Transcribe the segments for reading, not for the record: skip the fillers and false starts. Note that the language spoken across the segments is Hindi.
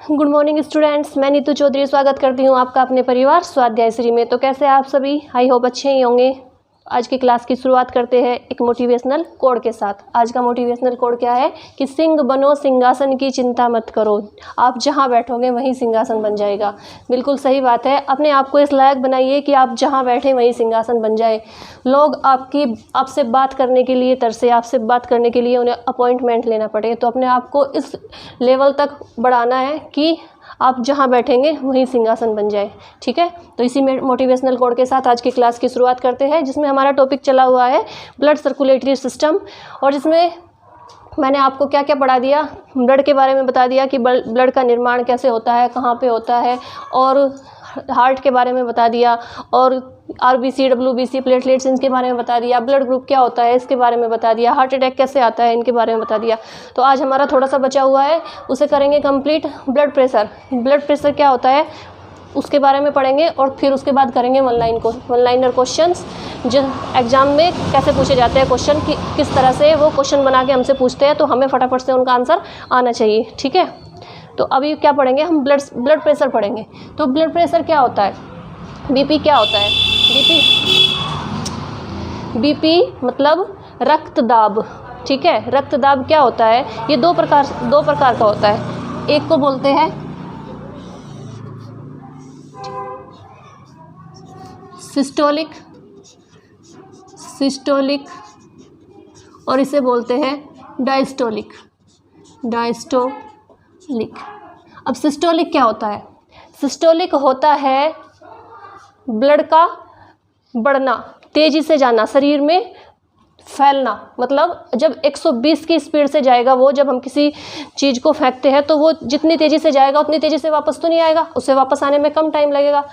गुड मॉर्निंग स्टूडेंट्स, मैं नीतू चौधरी स्वागत करती हूँ आपका अपने परिवार स्वाध्याय श्री में। तो कैसे आप सभी, आई होप अच्छे ही होंगे। आज की क्लास की शुरुआत करते हैं एक मोटिवेशनल कोड के साथ। आज का मोटिवेशनल कोड क्या है कि सिंह बनो सिंहासन की चिंता मत करो, आप जहाँ बैठोगे वहीं सिंहासन बन जाएगा। बिल्कुल सही बात है, अपने आप को इस लायक बनाइए कि आप जहाँ बैठे वहीं सिंहासन बन जाए। लोग आपसे बात करने के लिए तरसे, आपसे बात करने के लिए उन्हें अपॉइंटमेंट लेना पड़े। तो अपने आप को इस लेवल तक बढ़ाना है कि आप जहाँ बैठेंगे वहीं सिंहासन बन जाए। ठीक है, तो इसी में मोटिवेशनल कोड के साथ आज की क्लास की शुरुआत करते हैं, जिसमें हमारा टॉपिक चला हुआ है ब्लड सर्कुलेटरी सिस्टम। और जिसमें मैंने आपको क्या क्या पढ़ा दिया, ब्लड के बारे में बता दिया कि ब्लड का निर्माण कैसे होता है, कहाँ पे होता है, और हार्ट के बारे में बता दिया, और आरबीसी, डब्ल्यूबीसी, प्लेटलेट्स, इनके बारे में बता दिया। ब्लड ग्रुप क्या होता है इसके बारे में बता दिया। हार्ट अटैक कैसे आता है इनके बारे में बता दिया। तो आज हमारा थोड़ा सा बचा हुआ है, उसे करेंगे complete. Blood pressure, blood pressure क्या होता है उसके बारे में पढ़ेंगे, और फिर उसके बाद करेंगे वन लाइनर क्वेश्चंस जो एग्जाम में कैसे पूछे जाते हैं क्वेश्चन, कि किस तरह से वो क्वेश्चन बना के हमसे पूछते हैं, तो हमें फटाफट से उनका आंसर आना चाहिए। ठीक है, तो अभी क्या पढ़ेंगे हम, ब्लड प्रेशर पढ़ेंगे। तो ब्लड प्रेशर क्या होता है, बीपी क्या होता है, बीपी मतलब रक्तदाब। ठीक है, रक्तदाब क्या होता है, ये दो प्रकार का होता है। एक को बोलते हैं सिस्टोलिक और इसे बोलते हैं डायस्टोलिक। अब सिस्टोलिक क्या होता है, सिस्टोलिक होता है ब्लड का बढ़ना, तेजी से जाना, शरीर में फैलना। मतलब जब 120 की स्पीड से जाएगा वो, जब हम किसी चीज़ को फेंकते हैं तो वो जितनी तेज़ी से जाएगा उतनी तेज़ी से वापस तो नहीं आएगा, उसे वापस आने में कम टाइम लगेगा।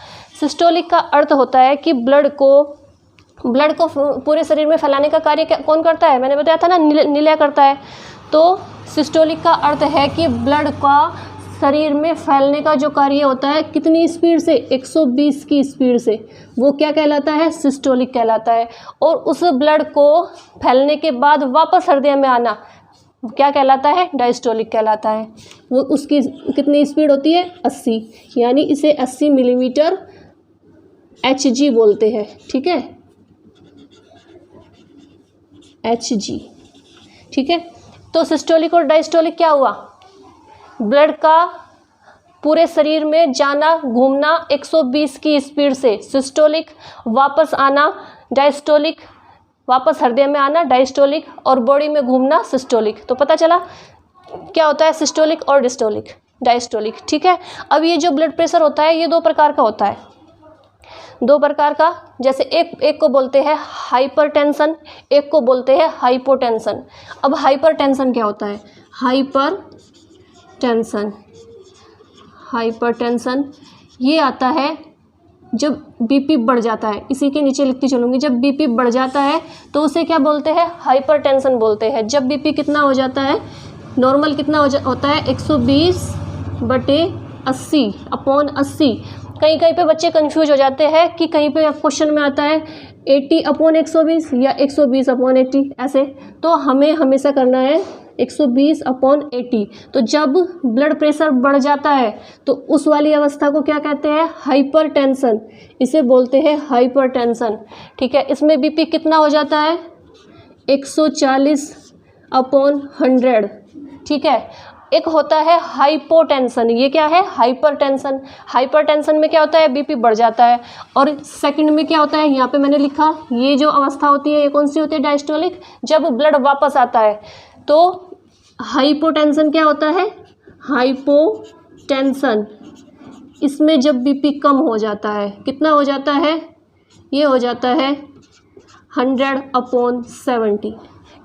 सिस्टोलिक का अर्थ होता है कि ब्लड को पूरे शरीर में फैलाने का कार्य कौन करता है, मैंने बताया था ना, निलय करता है। तो सिस्टोलिक का अर्थ है कि ब्लड का शरीर में फैलने का जो कार्य होता है, कितनी स्पीड से, 120 की स्पीड से, वो क्या कहलाता है, सिस्टोलिक कहलाता है। और उस ब्लड को फैलने के बाद वापस हृदय में आना क्या कहलाता है, डायस्टोलिक कहलाता है। वो उसकी कितनी स्पीड होती है, 80, यानी इसे 80 मिलीमीटर HG बोलते हैं। ठीक है, HG। ठीक है, तो सिस्टोलिक और डायस्टोलिक क्या हुआ, ब्लड का पूरे शरीर में जाना, घूमना 120 की स्पीड से सिस्टोलिक, वापस आना डायस्टोलिक, वापस हृदय में आना डायस्टोलिक, और बॉडी में घूमना सिस्टोलिक। तो पता चला क्या होता है सिस्टोलिक और डायस्टोलिक। ठीक है, अब ये जो ब्लड प्रेशर होता है ये दो प्रकार का होता है, दो प्रकार का। जैसे एक को बोलते हैं हाइपरटेंशन, एक को बोलते हैं हाइपोटेंशन। अब हाइपरटेंशन क्या होता है, हाइपरटेंशन ये आता है जब बीपी बढ़ जाता है। इसी के नीचे लिखती चलूँगी, जब बीपी बढ़ जाता है तो उसे क्या बोलते हैं, हाइपरटेंशन बोलते हैं। जब बीपी कितना हो जाता है, नॉर्मल कितना होता है, 120/80/80। कहीं पे बच्चे कंफ्यूज हो जाते हैं कि कहीं पे क्वेश्चन में आता है 80/120 या 120/80 ऐसे। तो हमें हमेशा करना है 120/80। तो जब ब्लड प्रेशर बढ़ जाता है तो उस वाली अवस्था को क्या कहते हैं, हाइपरटेंशन, इसे बोलते हैं हाइपरटेंशन। ठीक है, इसमें बीपी कितना हो जाता है, 140/100। ठीक है, एक होता है हाइपोटेंशन, ये क्या है, हाइपरटेंशन में क्या होता है, बीपी बढ़ जाता है। और सेकंड में क्या होता है, यहाँ पे मैंने लिखा, ये जो अवस्था होती है ये कौन सी होती है, डायस्टोलिक, जब ब्लड वापस आता है। तो हाइपोटेंशन क्या होता है, हाइपोटेंशन, इसमें जब बीपी कम हो जाता है, कितना हो जाता है, ये हो जाता है 100/70।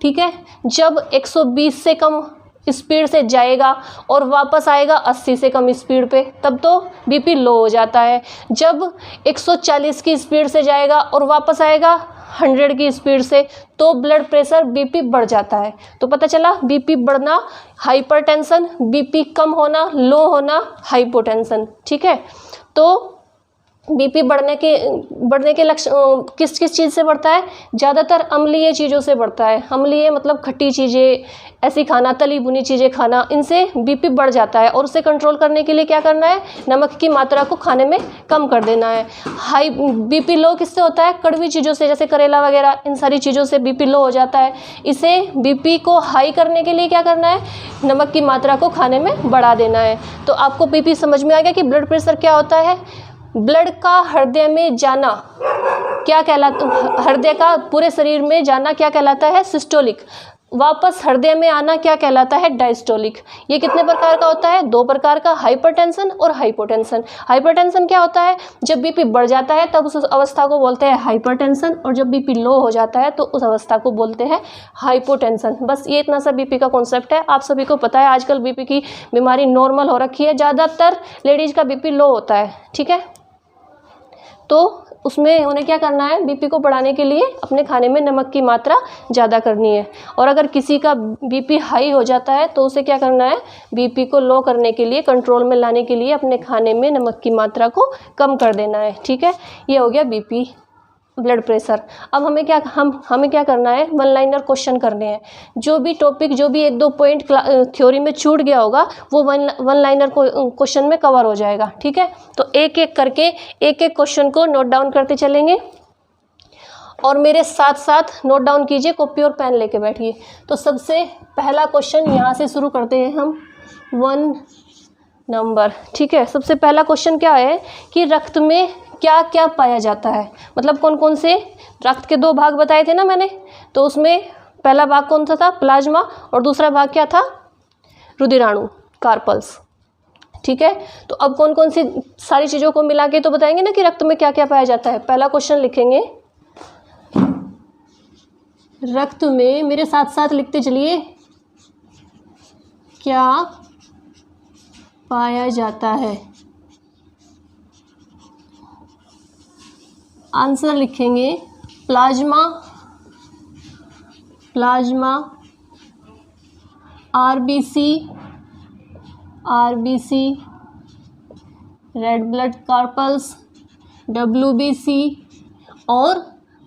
ठीक है, जब 120 से कम स्पीड से जाएगा और वापस आएगा 80 से कम स्पीड पे, तब तो बीपी लो हो जाता है। जब 140 की स्पीड से जाएगा और वापस आएगा 100 की स्पीड से, तो ब्लड प्रेशर, बीपी बढ़ जाता है। तो पता चला, बीपी बढ़ना हाइपरटेंशन, बीपी कम होना, लो होना हाइपोटेंशन। ठीक है, तो बीपी बढ़ने के लक्षण किस किस चीज़ से बढ़ता है? ज़्यादातर अम्लीय चीज़ों से बढ़ता है। अम्लीय मतलब खट्टी चीज़ें, ऐसी खाना, तली भुनी चीज़ें खाना, इनसे बीपी बढ़ जाता है। और उसे कंट्रोल करने के लिए क्या करना है? नमक की मात्रा को खाने में कम कर देना है। हाई बीपी लो किससे होता है? कड़वी चीज़ों से, जैसे करेला वगैरह, इन सारी चीज़ों से बीपी लो हो जाता है। इसे बीपी को हाई करने के लिए क्या करना है? नमक की मात्रा को खाने में बढ़ा देना है। तो आपको बीपी समझ में आ गया कि ब्लड प्रेशर क्या होता है? ब्लड का हृदय में जाना क्या कहलाता, हृदय का पूरे शरीर में जाना क्या कहलाता है? सिस्टोलिक। वापस हृदय में आना क्या कहलाता है? डायस्टोलिक। ये कितने प्रकार का होता है? 2 प्रकार का, हाइपरटेंशन और हाइपोटेंशन। हाइपरटेंशन क्या होता है? जब बीपी बढ़ जाता है तब उस अवस्था को बोलते हैं हाइपरटेंशन, और जब बीपी लो हो जाता है तो उस अवस्था को बोलते हैं हाइपोटेंशन। बस ये इतना सा बीपी का कॉन्सेप्ट है। आप सभी को पता है आजकल बीपी की बीमारी नॉर्मल हो रखी है, ज़्यादातर लेडीज़ का बीपी लो होता है। ठीक है, तो उसमें उन्हें क्या करना है? बीपी को बढ़ाने के लिए अपने खाने में नमक की मात्रा ज़्यादा करनी है। और अगर किसी का बीपी हाई हो जाता है तो उसे क्या करना है? बीपी को लो करने के लिए, कंट्रोल में लाने के लिए अपने खाने में नमक की मात्रा को कम कर देना है। ठीक है, ये हो गया बीपी, ब्लड प्रेशर। अब हमें क्या करना है? वन लाइनर क्वेश्चन करने हैं। जो भी टॉपिक, जो भी 1-2 पॉइंट थ्योरी में छूट गया होगा वो वन लाइनर क्वेश्चन में कवर हो जाएगा। ठीक है, तो एक एक करके एक एक क्वेश्चन को नोट डाउन करते चलेंगे और मेरे साथ साथ नोट डाउन कीजिए, कॉपी और पेन लेके बैठिए। तो सबसे पहला क्वेश्चन यहाँ से शुरू करते हैं हम, 1 नंबर। ठीक है, सबसे पहला क्वेश्चन क्या है कि रक्त में क्या क्या पाया जाता है? मतलब कौन कौन से, रक्त के 2 भाग बताए थे ना मैंने, तो उसमें पहला भाग कौन सा था? प्लाज्मा, और दूसरा भाग क्या था? रुधिराणु, कार्पल्स। ठीक है, तो अब कौन कौन सी सारी चीज़ों को मिला के तो बताएंगे ना कि रक्त में क्या क्या पाया जाता है। पहला क्वेश्चन लिखेंगे, रक्त में, मेरे साथ साथ लिखते चलिए, क्या पाया जाता है? आंसर लिखेंगे plasma, RBC, red blood carpals, WBC और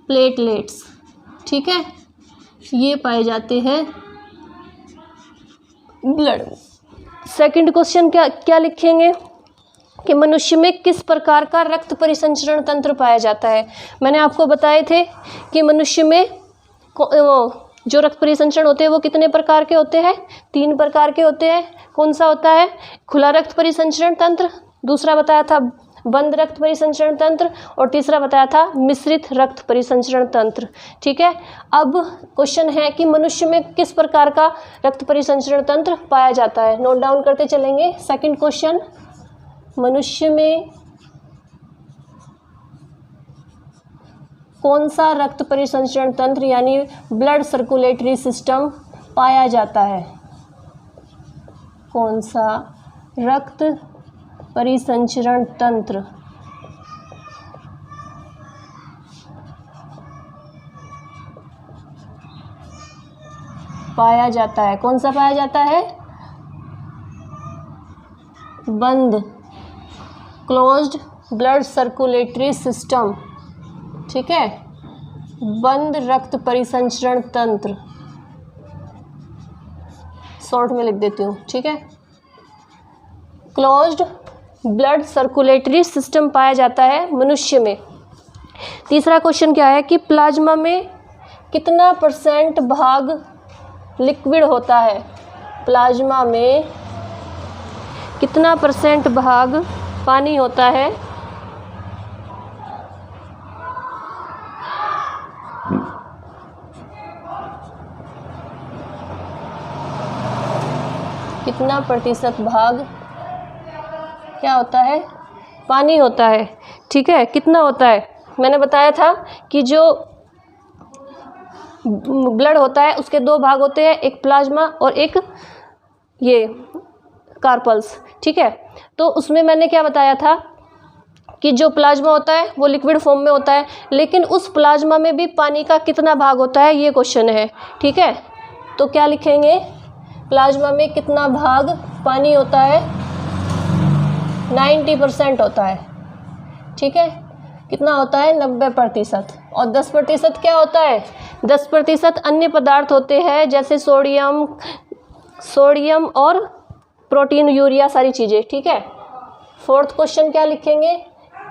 प्लेटलेट्स। ठीक है, ये पाए जाते हैं ब्लड। सेकंड क्वेश्चन क्या लिखेंगे कि मनुष्य में किस प्रकार का रक्त परिसंचरण तंत्र पाया जाता है? मैंने आपको बताए थे कि मनुष्य में जो रक्त परिसंचरण होते हैं वो कितने प्रकार के होते हैं? 3 प्रकार के होते हैं। कौन सा होता है? खुला रक्त परिसंचरण तंत्र, दूसरा बताया था बंद रक्त परिसंचरण तंत्र, और तीसरा बताया था मिश्रित रक्त परिसंचरण तंत्र। ठीक है, अब क्वेश्चन है कि मनुष्य में किस प्रकार का रक्त परिसंचरण तंत्र पाया जाता है? नोट डाउन करते चलेंगे। सेकंड क्वेश्चन, मनुष्य में कौन सा रक्त परिसंचरण तंत्र यानी ब्लड सर्कुलेटरी सिस्टम पाया जाता है? कौन सा रक्त परिसंचरण तंत्र पाया जाता है? कौन सा पाया जाता है? बंद, क्लोज्ड ब्लड सर्कुलेटरी सिस्टम। ठीक है, बंद रक्त परिसंचरण तंत्र, शॉर्ट में लिख देती हूँ। ठीक है, क्लोज्ड ब्लड सर्कुलेटरी सिस्टम पाया जाता है मनुष्य में। तीसरा क्वेश्चन क्या है कि प्लाज्मा में कितना % भाग लिक्विड होता है? प्लाज्मा में कितना % भाग पानी होता है? कितना % भाग क्या होता है? पानी होता है। ठीक है, कितना होता है? मैंने बताया था कि जो ब्लड होता है उसके 2 भाग होते हैं, एक प्लाज्मा और एक ये कार्पल्स। ठीक है, तो उसमें मैंने क्या बताया था कि जो प्लाज्मा होता है वो लिक्विड फॉर्म में होता है, लेकिन उस प्लाज्मा में भी पानी का कितना भाग होता है, ये क्वेश्चन है। ठीक है, तो क्या लिखेंगे? प्लाज्मा में कितना भाग पानी होता है? 90% होता है। ठीक है, कितना होता है 90%। और 10% क्या होता है, 10% अन्य पदार्थ होते हैं, जैसे सोडियम और प्रोटीन, यूरिया, सारी चीज़ें। ठीक है, फोर्थ क्वेश्चन क्या लिखेंगे,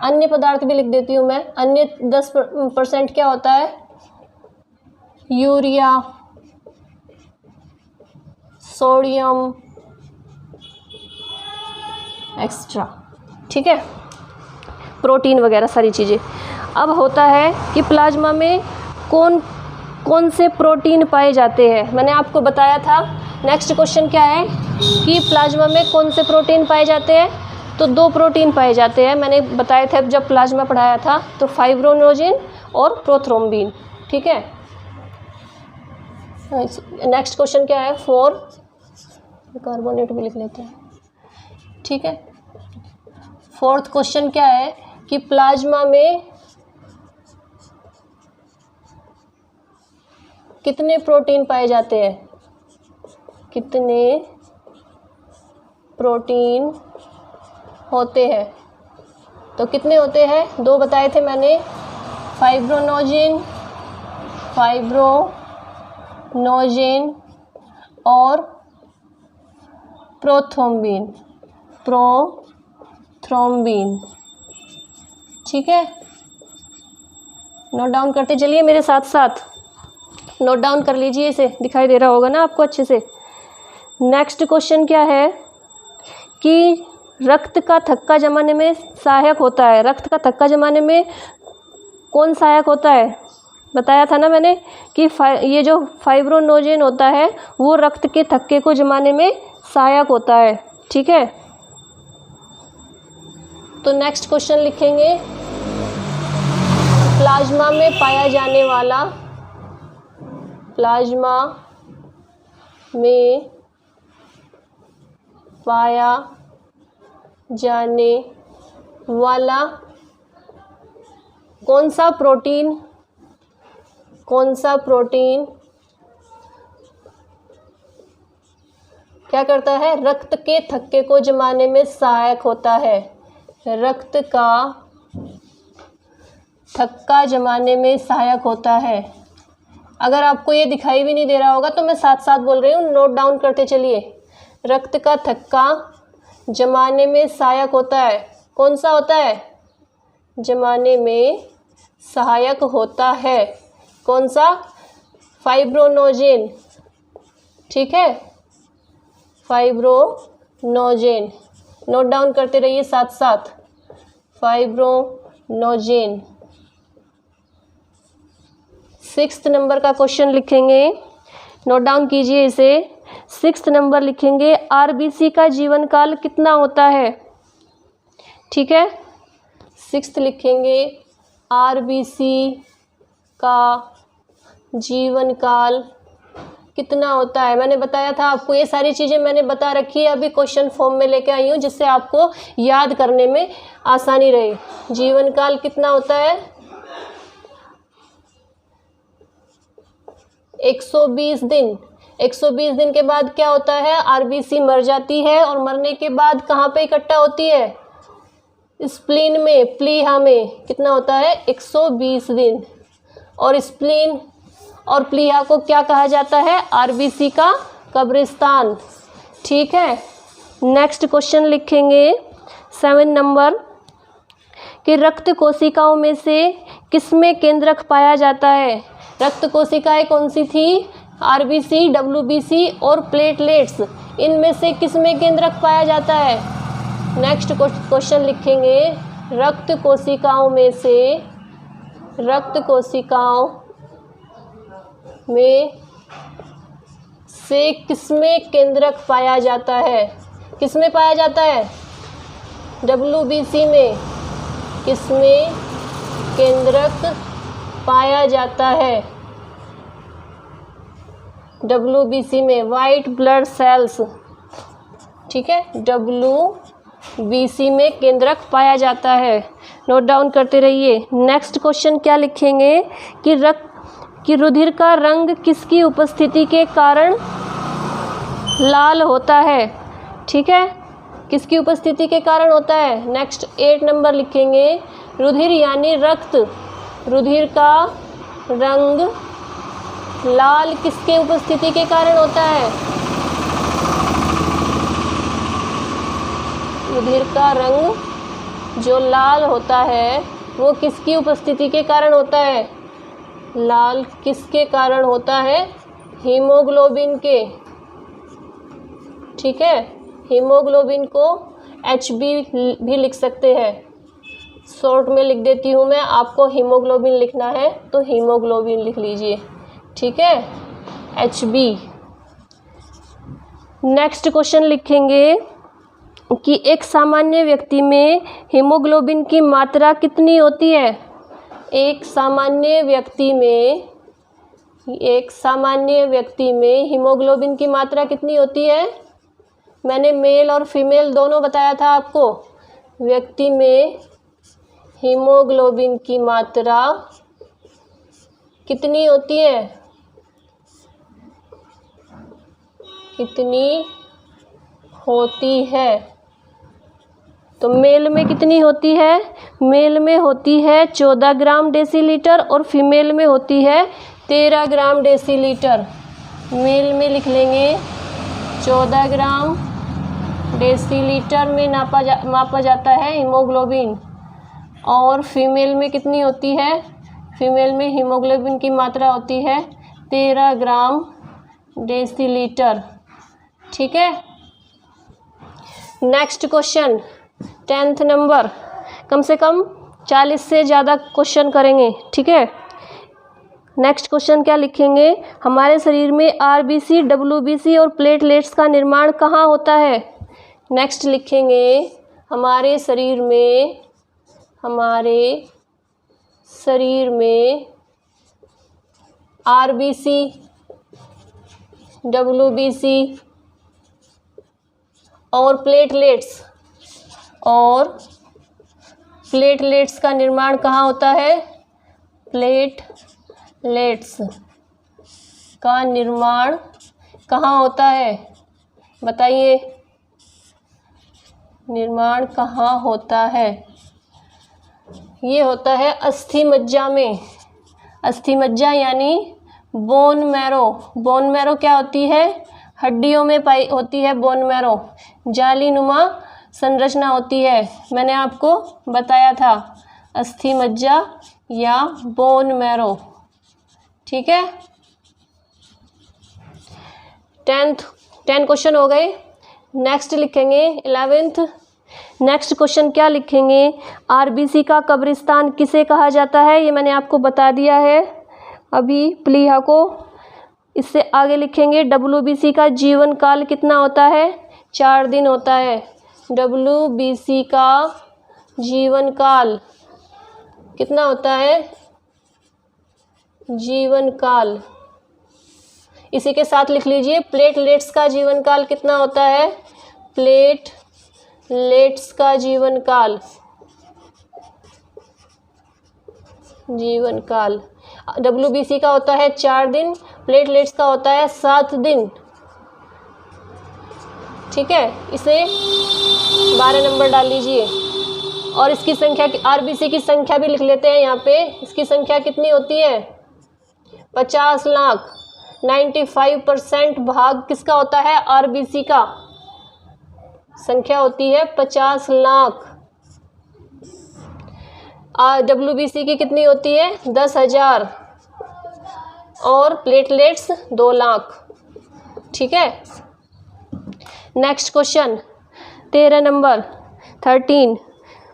अन्य पदार्थ भी लिख देती हूँ मैं। अन्य 10% क्या होता है, यूरिया, सोडियम एक्स्ट्रा। ठीक है, प्रोटीन वगैरह सारी चीज़ें। अब होता है कि प्लाज्मा में कौन कौन से प्रोटीन पाए जाते हैं, मैंने आपको बताया था। नेक्स्ट क्वेश्चन क्या है कि प्लाज्मा में कौन से प्रोटीन पाए जाते हैं, तो 2 प्रोटीन पाए जाते हैं, मैंने बताया था जब प्लाज्मा पढ़ाया था, तो फाइब्रोनोजिन और प्रोथ्रोम्बिन। ठीक है, नेक्स्ट क्वेश्चन क्या है, 4 कार्बोनेट भी लिख लेते हैं। ठीक है, फोर्थ क्वेश्चन क्या है कि प्लाज्मा में कितने प्रोटीन पाए जाते हैं, कितने प्रोटीन होते हैं, तो कितने होते हैं, 2 बताए थे मैंने, फाइब्रोनोजिन और प्रोथ्रोम्बिन। ठीक है, नोट डाउन करते चलिए मेरे साथ साथ, नोट डाउन कर लीजिए, इसे दिखाई दे रहा होगा ना आपको अच्छे से। नेक्स्ट क्वेश्चन क्या है कि रक्त का थक्का जमाने में सहायक होता है, रक्त का थक्का जमाने में कौन सहायक होता है, बताया था ना मैंने कि ये जो फाइब्रोनोजिन होता है वो रक्त के थक्के को जमाने में सहायक होता है। ठीक है, तो नेक्स्ट क्वेश्चन लिखेंगे, प्लाज्मा में पाया जाने वाला, प्लाज्मा में पाया जाने वाला कौन सा प्रोटीन क्या करता है, रक्त के थक्के को जमाने में सहायक होता है, रक्त का थक्का जमाने में सहायक होता है। अगर आपको ये दिखाई भी नहीं दे रहा होगा तो मैं साथ साथ बोल रही हूँ, नोट डाउन करते चलिए। रक्त का थक्का जमाने में सहायक होता है, कौन सा होता है, जमाने में सहायक होता है, कौन सा, फाइब्रोनोजिन। ठीक है, फाइब्रोनोजिन, नोट डाउन करते रहिए साथ साथ, फाइब्रोनोजिन। 6th नंबर का क्वेश्चन लिखेंगे, नोट डाउन कीजिए इसे। 6th नंबर लिखेंगे, आरबीसी का जीवन काल कितना होता है। ठीक है, 6th लिखेंगे, आरबीसी का जीवन काल कितना होता है। मैंने बताया था आपको, ये सारी चीज़ें मैंने बता रखी है, अभी क्वेश्चन फॉर्म में लेके आई हूँ जिससे आपको याद करने में आसानी रहे। जीवन काल कितना होता है, 120 दिन। 120 दिन के बाद क्या होता है, आरबीसी मर जाती है, और मरने के बाद कहाँ पे इकट्ठा होती है, स्प्लीन में, प्लीहा में। कितना होता है, 120 दिन। और स्प्लीन और प्लीहा को क्या कहा जाता है, आरबीसी का कब्रिस्तान। ठीक है, नेक्स्ट क्वेश्चन लिखेंगे 7 नंबर कि रक्त कोशिकाओं में से किसमें केंद्रक पाया जाता है। रक्त कोशिकाएं कौन सी थी, आरबीसी, डब्ल्यूबीसी और प्लेटलेट्स, इनमें से किसमें केंद्रक पाया जाता है। नेक्स्ट क्वेश्चन लिखेंगे, रक्त कोशिकाओं में से किसमें केंद्रक पाया जाता है, किसमें पाया जाता है, डब्ल्यूबीसी में। किसमें केंद्रक पाया जाता है, डब्ल्यूबीसी में, वाइट ब्लड सेल्स। ठीक है, डब्ल्यूबीसी में केंद्रक पाया जाता है, नोट डाउन करते रहिए। नेक्स्ट क्वेश्चन क्या लिखेंगे कि रुधिर का रंग किसकी उपस्थिति के कारण लाल होता है। ठीक है, किसकी उपस्थिति के कारण होता है। नेक्स्ट 8 नंबर लिखेंगे, रुधिर यानी रक्त, रुधिर का रंग लाल किसके उपस्थिति के कारण होता है? रुधिर का रंग जो लाल होता है वो किसकी उपस्थिति के कारण होता है? लाल किसके कारण होता है? हीमोग्लोबिन के। ठीक है, हीमोग्लोबिन को HB भी लिख सकते हैं। शॉर्ट में लिख देती हूँ मैं, आपको हीमोग्लोबिन लिखना है तो हीमोग्लोबिन लिख लीजिए। ठीक है, HB। नेक्स्ट क्वेश्चन लिखेंगे कि एक सामान्य व्यक्ति में हीमोग्लोबिन की मात्रा कितनी होती है? एक सामान्य व्यक्ति में हीमोग्लोबिन की मात्रा कितनी होती है? मैंने मेल और फीमेल दोनों बताया था आपको। व्यक्ति में हीमोग्लोबिन की मात्रा कितनी होती है? कितनी होती है? तो मेल में कितनी होती है? मेल में होती है 14 ग्राम डेसीलीटर और फीमेल में होती है 13 ग्राम डेसीलीटर। मेल में लिख लेंगे 14 ग्राम डेसीलीटर में मापा जाता है हीमोग्लोबिन। और फीमेल में कितनी होती है? फीमेल में हीमोग्लोबिन की मात्रा होती है 13 ग्राम डेसीलीटर। ठीक है। नेक्स्ट क्वेश्चन 10th नंबर, कम से कम 40 से ज़्यादा क्वेश्चन करेंगे। ठीक है। नेक्स्ट क्वेश्चन क्या लिखेंगे? हमारे शरीर में RBC, WBC और प्लेटलेट्स का निर्माण कहाँ होता है? नेक्स्ट लिखेंगे हमारे शरीर में RBC, WBC और प्लेटलेट्स का निर्माण कहाँ होता है? प्लेटलेट्स का निर्माण कहाँ होता है? बताइए, निर्माण कहाँ होता है? ये होता है अस्थि मज्जा में। अस्थि मज्जा यानी बोन मैरो। बोन मैरो क्या होती है? हड्डियों में पाई होती है बोन मैरो। जाली नुमा संरचना होती है। मैंने आपको बताया था, अस्थि मज्जा या बोन मैरो। ठीक है। 10 क्वेश्चन हो गए। नेक्स्ट लिखेंगे 11th। नेक्स्ट क्वेश्चन क्या लिखेंगे? RBC का कब्रिस्तान किसे कहा जाता है? ये मैंने आपको बता दिया है अभी प्लीहा को। इससे आगे लिखेंगे WBC का जीवन काल कितना होता है? 4 दिन होता है। WBC का जीवन काल कितना होता है? जीवन काल। इसी के साथ लिख लीजिए प्लेटलेट्स का जीवन काल कितना होता है? प्लेटलेट्स का जीवन काल WBC का होता है 4 दिन, प्लेटलेट्स का होता है 7 दिन। ठीक है, इसे 12 नंबर डाल लीजिए। और इसकी संख्या, RBC की संख्या भी लिख लेते हैं यहाँ पे। इसकी संख्या कितनी होती है? 50 लाख। 95% भाग किसका होता है? RBC का। संख्या होती है 50 लाख। WBC की कितनी होती है? 10,000 और प्लेटलेट्स 2 लाख। ठीक है। नेक्स्ट क्वेश्चन 13 नंबर 13,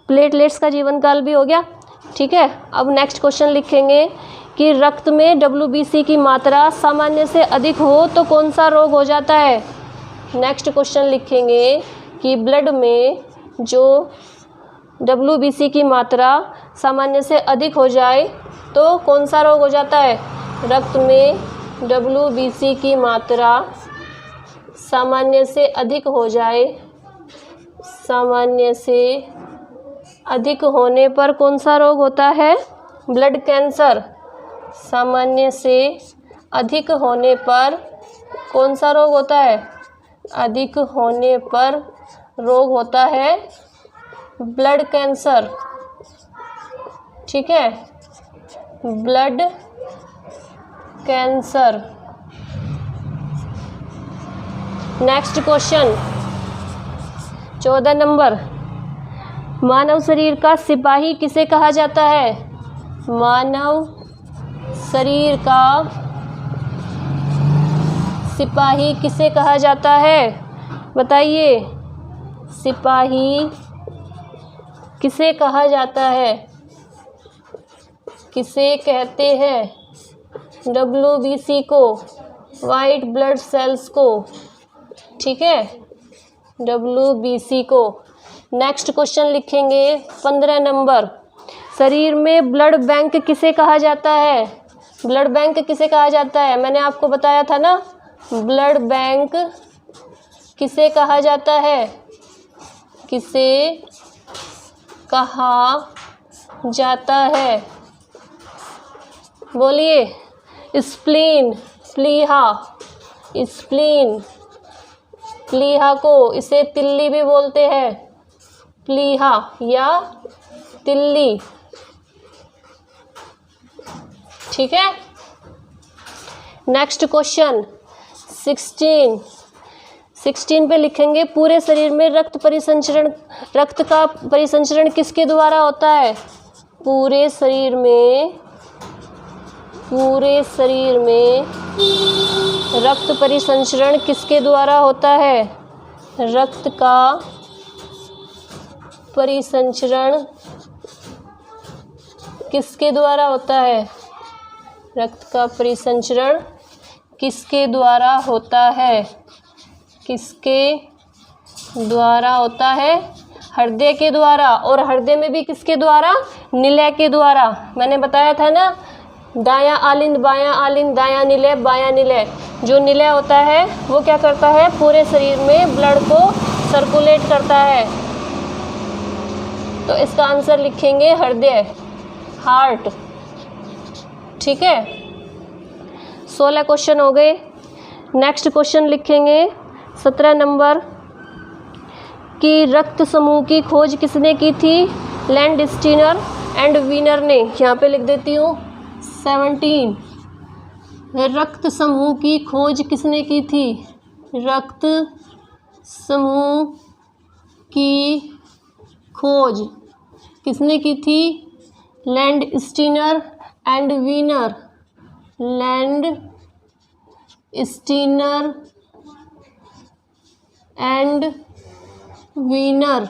प्लेटलेट्स का जीवन काल भी हो गया। ठीक है। अब नेक्स्ट क्वेश्चन लिखेंगे कि रक्त में WBC की मात्रा सामान्य से अधिक हो तो कौन सा रोग हो जाता है? नेक्स्ट क्वेश्चन लिखेंगे कि ब्लड में जो WBC की मात्रा सामान्य से अधिक हो जाए तो कौन सा रोग हो जाता है? रक्त में WBC की मात्रा सामान्य से अधिक हो जाए, सामान्य से अधिक होने पर कौन सा रोग होता है? Blood cancer. सामान्य से अधिक होने पर कौन सा रोग होता है? अधिक होने पर रोग होता है ब्लड कैंसर। ठीक है, blood cancer. Next question 14 number, मानव शरीर का सिपाही किसे कहा जाता है? मानव शरीर का सिपाही किसे कहा जाता है? बताइए, सिपाही किसे कहा जाता है? किसे कहते हैं? WBC को, वाइट ब्लड सेल्स को, ठीक है, WBC को। नेक्स्ट क्वेश्चन लिखेंगे 15 नंबर, शरीर में ब्लड बैंक किसे कहा जाता है? ब्लड बैंक किसे कहा जाता है? मैंने आपको बताया था ना, ब्लड बैंक किसे कहा जाता है? किसे कहा जाता है? बोलिए, स्प्लीन, प्लीहा, स्प्लीन, प्लीहा को, इसे तिल्ली भी बोलते हैं, प्लीहा या तिल्ली, ठीक है। नेक्स्ट क्वेश्चन 16 पे लिखेंगे, पूरे शरीर में रक्त का परिसंचरण किसके द्वारा होता है? पूरे शरीर में रक्त परिसंचरण किसके द्वारा होता है? रक्त का परिसंचरण किसके द्वारा होता है? रक्त का परिसंचरण किसके द्वारा होता है? किसके द्वारा होता है? हृदय के द्वारा। और हृदय में भी किसके द्वारा? निलय के द्वारा। मैंने बताया था ना, दायां आलिंद, बायां आलिंद, दायां निलय, बायां निलय। जो निलय होता है वो क्या करता है? पूरे शरीर में ब्लड को सर्कुलेट करता है। तो इसका आंसर लिखेंगे हृदय, हार्ट, ठीक है। 16 क्वेश्चन हो गए। नेक्स्ट क्वेश्चन लिखेंगे 17 नंबर, कि रक्त समूह की खोज किसने की थी? लैंडस्टीनर एंड वीनर ने। यहाँ पे लिख देती हूँ 17। रक्त समूह की खोज किसने की थी? रक्त समूह की खोज किसने की थी? Landsteiner and Wiener. Landsteiner and Wiener.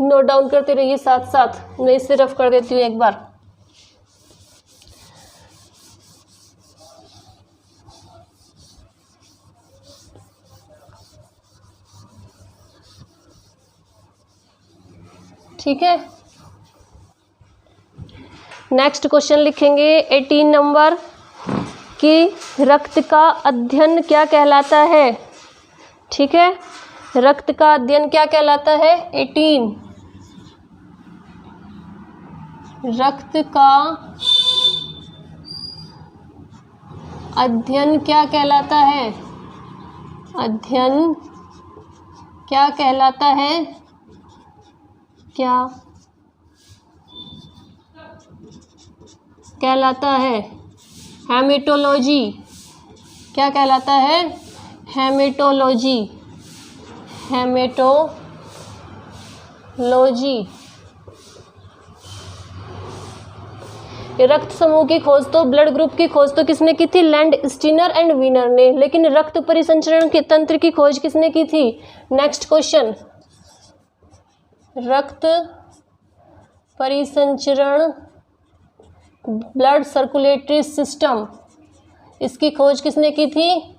Note down करते रहिए साथ साथ, मैं इसे रफ कर देती हूँ एक बार। ठीक है। नेक्स्ट क्वेश्चन लिखेंगे 18 नंबर, कि रक्त का अध्ययन क्या कहलाता है? ठीक है, रक्त का अध्ययन क्या कहलाता है? 18, रक्त का अध्ययन क्या कहलाता है? अध्ययन क्या कहलाता है? क्या कहलाता है? हेमेटोलॉजी। क्या कहलाता है? हेमेटोलॉजी। हेमेटोलॉजी। रक्त समूह की खोज तो, ब्लड ग्रुप की खोज तो किसने की थी? लैंडस्टीनर एंड वीनर ने। लेकिन रक्त परिसंचरण के तंत्र की खोज किसने की थी? नेक्स्ट क्वेश्चन, रक्त परिसंचरण, ब्लड सर्कुलेटरी सिस्टम, इसकी खोज किसने की थी?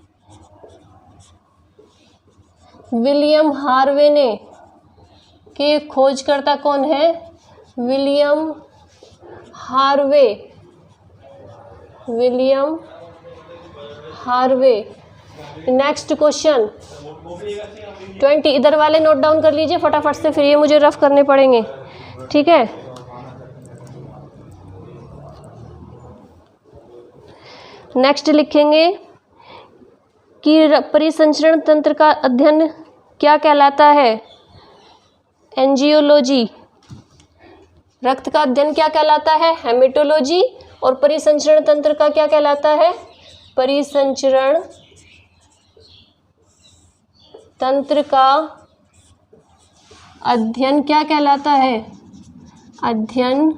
विलियम हार्वे ने। के खोजकर्ता कौन है? William Harvey. William Harvey. Next question 20, इधर वाले नोट डाउन कर लीजिए फटाफट से, फिर ये मुझे रफ करने पड़ेंगे, ठीक है। नेक्स्ट लिखेंगे कि परिसंचरण तंत्र का अध्ययन क्या कहलाता है? एंजियोलॉजी। रक्त का अध्ययन क्या कहलाता है? हेमेटोलॉजी। और परिसंचरण तंत्र का क्या कहलाता है? परिसंचरण तंत्र का अध्ययन क्या कहलाता है? अध्ययन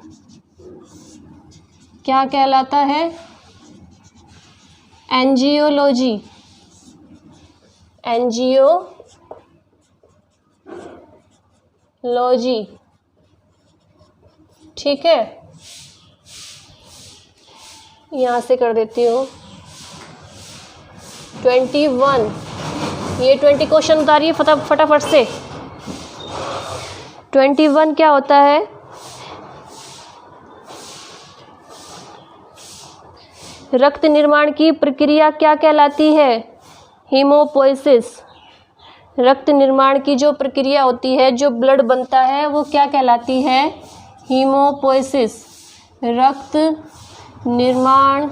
क्या कहलाता है? एंजियोलॉजी। एंजियोलॉजी, ठीक है। यहाँ से कर देती हूँ 21। ये 20 क्वेश्चन उतारिए फटाफट से। 21 क्या होता है? रक्त निर्माण की प्रक्रिया क्या कहलाती है? हीमोपोइसिस। रक्त निर्माण की जो प्रक्रिया होती है, जो ब्लड बनता है, वो क्या कहलाती है? हीमोपोइसिस। रक्त निर्माण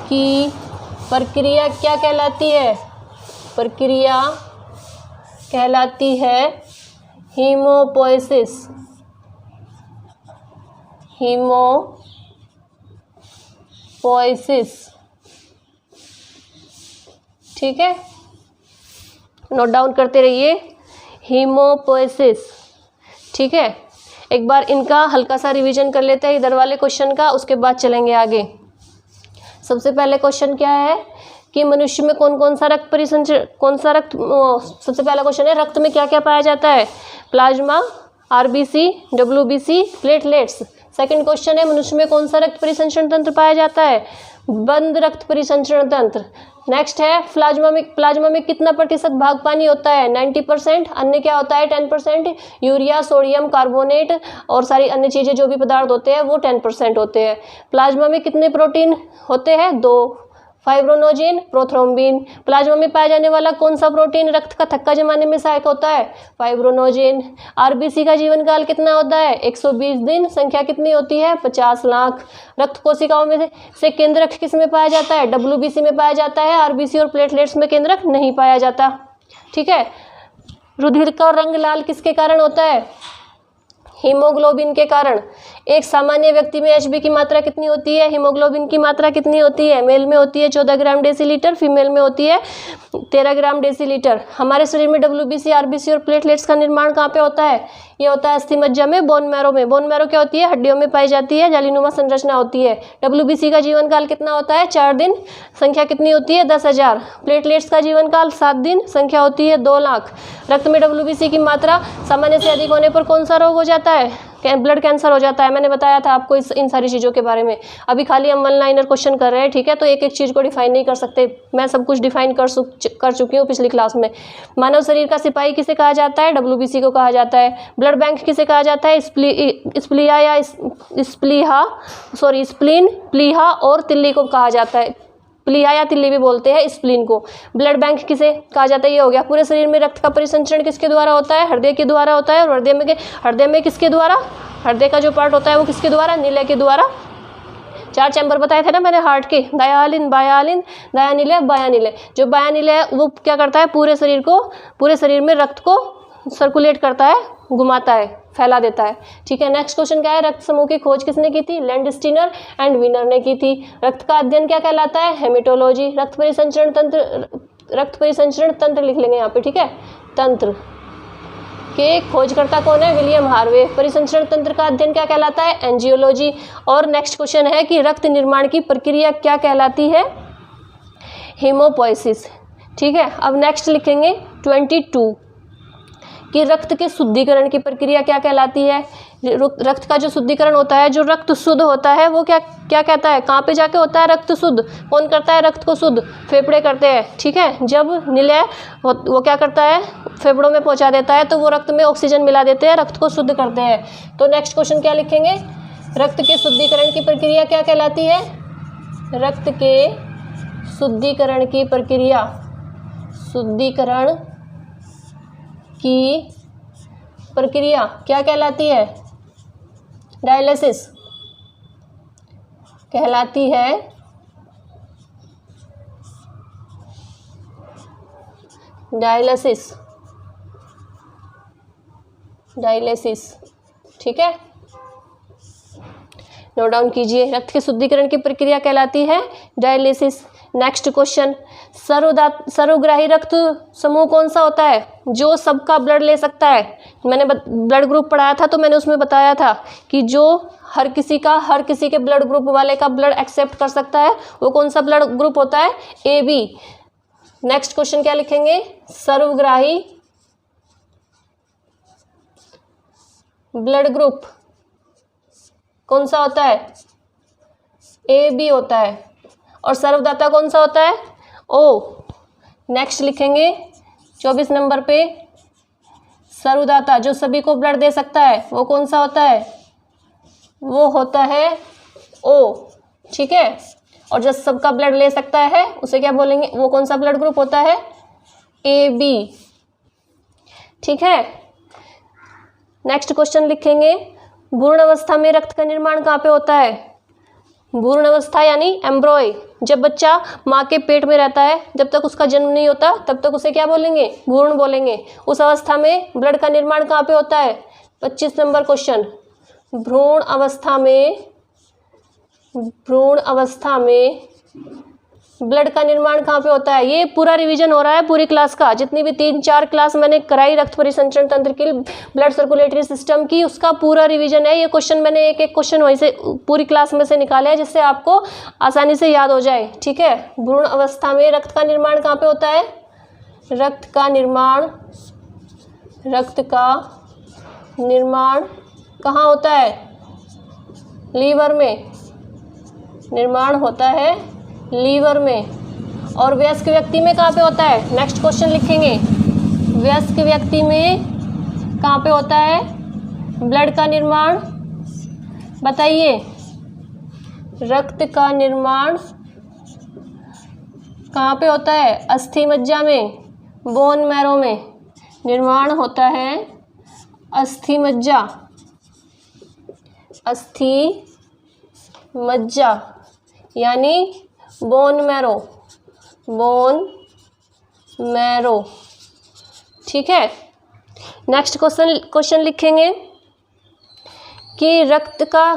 की प्रक्रिया क्या कहलाती है? प्रक्रिया कहलाती है हीमोपोइसिस। हीमोपोइसिस, ठीक है, नोट डाउन करते रहिए। हीमोपोइसिस, ठीक है। एक बार इनका हल्का सा रिवीजन कर लेते हैं इधर वाले क्वेश्चन का, उसके बाद चलेंगे आगे। सबसे पहले क्वेश्चन क्या है कि मनुष्य में कौन कौन सा रक्त परिसंचरण, सबसे पहला क्वेश्चन है रक्त में क्या क्या पाया जाता है? Plasma, RBC, WBC, platelets. Second question है मनुष्य में कौन सा रक्त परिसंचरण तंत्र पाया जाता है? बंद रक्त परिसंचरण तंत्र। नेक्स्ट है प्लाज्मा में कितना प्रतिशत भाग पानी होता है? 90%। अन्य क्या होता है? 10%। यूरिया, सोडियम कार्बोनेट और सारी अन्य चीज़ें जो भी पदार्थ होते हैं वो 10% होते हैं। प्लाज्मा में कितने प्रोटीन होते हैं? 2, फाइब्रोनोजिन, प्रोथ्रोम्बिन। प्लाज्मा में पाया जाने वाला कौन सा प्रोटीन रक्त का थक्का जमाने में सहायक होता है? फाइब्रोनोजिन। आरबीसी का जीवन काल कितना होता है? 120 दिन। संख्या कितनी होती है? 50 लाख। रक्त कोशिकाओं में से केंद्रक किस में पाया जाता है? डब्ल्यूबीसी में पाया जाता है। आरबीसी और प्लेटलेट्स में केंद्रक नहीं पाया जाता, ठीक है। रुधिर का रंग लाल किसके कारण होता है? हीमोग्लोबिन के कारण। एक सामान्य व्यक्ति में एचबी की मात्रा कितनी होती है? हीमोग्लोबिन की मात्रा कितनी होती है? मेल में होती है 14 ग्राम डेसीलीटर, फीमेल में होती है 13 ग्राम डेसीलीटर। हमारे शरीर में डब्ल्यूबीसी, आरबीसी और प्लेटलेट्स का निर्माण कहाँ पे होता है? ये होता है अस्थि मज्जा में, बोन मैरो में। बोन मैरो क्या होती है? हड्डियों में पाई जाती है, जालीनुमा संरचना होती है। डब्ल्यूबीसी का जीवन काल कितना होता है? 4 दिन। संख्या कितनी होती है? 10,000। प्लेटलेट्स का जीवन काल 7 दिन। संख्या होती है 2 लाख। रक्त में डब्ल्यूबीसी की मात्रा सामान्य से अधिक होने पर कौन सा रोग हो जाता है? ब्लड कैंसर हो जाता है। मैंने बताया था आपको इन सारी चीज़ों के बारे में। अभी खाली हम 1 लाइनर क्वेश्चन कर रहे हैं, ठीक है, तो एक एक चीज़ को डिफाइन नहीं कर सकते। मैं सब कुछ डिफाइन कर चुकी हूँ पिछली क्लास में। मानव शरीर का सिपाही किसे कहा जाता है? डब्ल्यूबीसी को कहा जाता है। ब्लड बैंक किसे कहा जाता है? स्प्लीन, प्लीहा और तिल्ली को कहा जाता है। प्लीहा या तिल्ली भी बोलते हैं स्प्लीन को। ब्लड बैंक किसे कहा जाता है? ये हो गया। पूरे शरीर में रक्त का परिसंचरण किसके द्वारा होता है? हृदय के द्वारा होता है। और हृदय में किसके द्वारा? हृदय का जो पार्ट होता है वो किसके द्वारा? निलय के द्वारा। 4 चैम्बर बताए थे ना मैंने हार्ट के, दयालिन, बायालिन, दयानिलय, बायानिलय। जो बायानिलय वो क्या करता है? पूरे शरीर में रक्त को सर्कुलेट करता है, घुमाता है, फैला देता है, ठीक है। नेक्स्ट क्वेश्चन क्या है? रक्त समूह की खोज किसने की थी? लैंडस्टीनर एंड विनर ने की थी। रक्त का अध्ययन क्या कहलाता है? हेमेटोलॉजी। रक्त परिसंचरण तंत्र लिख लेंगे यहाँ पे, ठीक है। तंत्र के खोजकर्ता कौन है? William Harvey. परिसंचरण तंत्र का अध्ययन क्या कहलाता है? एंजियोलॉजी। और नेक्स्ट क्वेश्चन है कि रक्त निर्माण की प्रक्रिया क्या कहलाती है? हीमोपोइसिस, ठीक है। अब नेक्स्ट लिखेंगे 22 कि रक्त के शुद्धिकरण की प्रक्रिया क्या कहलाती है? रक्त का जो शुद्धिकरण होता है, जो रक्त शुद्ध होता है वो क्या कहता है? कहाँ पे जाके होता है रक्त शुद्ध? कौन करता है रक्त को शुद्ध? फेफड़े करते हैं, ठीक है। जब निलय वो क्या करता है? फेफड़ों में पहुँचा देता है, तो वो रक्त में ऑक्सीजन मिला देते हैं, रक्त को शुद्ध करते हैं। तो नेक्स्ट क्वेश्चन क्या लिखेंगे? रक्त के शुद्धिकरण की प्रक्रिया क्या कहलाती है? रक्त के शुद्धिकरण की प्रक्रिया, शुद्धिकरण की प्रक्रिया क्या कहलाती है? डायलिसिस कहलाती है। डायलिसिस, ठीक है। नोट डाउन कीजिए। रक्त के शुद्धिकरण की प्रक्रिया कहलाती है डायलिसिस। नेक्स्ट क्वेश्चन, सर्वग्राही रक्त समूह कौन सा होता है? जो सबका ब्लड ले सकता है। मैंने ब्लड ग्रुप पढ़ाया था तो मैंने उसमें बताया था कि जो हर किसी के ब्लड ग्रुप वाले का ब्लड एक्सेप्ट कर सकता है वो कौन सा ब्लड ग्रुप होता है? A B. नेक्स्ट क्वेश्चन क्या लिखेंगे? सर्वग्राही ब्लड ग्रुप कौन सा होता है? ए बी होता है। और सर्वदाता कौन सा होता है? ओ। नेक्स्ट लिखेंगे 24 नंबर पे, सर्वदाता जो सभी को ब्लड दे सकता है वो कौन सा होता है? वो होता है ओ। ठीक है। और जो सबका ब्लड ले सकता है उसे क्या बोलेंगे? वो कौन सा ब्लड ग्रुप होता है? A B. ठीक है। नेक्स्ट क्वेश्चन लिखेंगे, भ्रूण अवस्था में रक्त का निर्माण कहाँ पे होता है? भ्रूण अवस्था यानी एम्ब्रॉय, जब बच्चा माँ के पेट में रहता है, जब तक उसका जन्म नहीं होता तब तक उसे क्या बोलेंगे? भ्रूण बोलेंगे। उस अवस्था में ब्लड का निर्माण कहाँ पे होता है? 25 नंबर क्वेश्चन, भ्रूण अवस्था में ब्लड का निर्माण कहाँ पे होता है? ये पूरा रिवीजन हो रहा है पूरी क्लास का, जितनी भी 3-4 क्लास मैंने कराई रक्त परिसंचरण तंत्र की, ब्लड सर्कुलेटरी सिस्टम की, उसका पूरा रिवीजन है। ये क्वेश्चन मैंने एक एक क्वेश्चन वहीं से पूरी क्लास में से निकाले हैं जिससे आपको आसानी से याद हो जाए। ठीक है। भ्रूण अवस्था में रक्त का निर्माण कहाँ पे होता है? रक्त का निर्माण कहाँ होता है? लीवर में निर्माण होता है, लीवर में। और वयस्क व्यक्ति में कहाँ पे होता है? नेक्स्ट क्वेश्चन लिखेंगे, वयस्क व्यक्ति में कहाँ पे होता है ब्लड का निर्माण? बताइए। रक्त का निर्माण कहाँ पे होता है? अस्थि मज्जा में, बोन मैरो में निर्माण होता है। अस्थि मज्जा यानी बोन मैरो। ठीक है। नेक्स्ट क्वेश्चन लिखेंगे कि रक्त का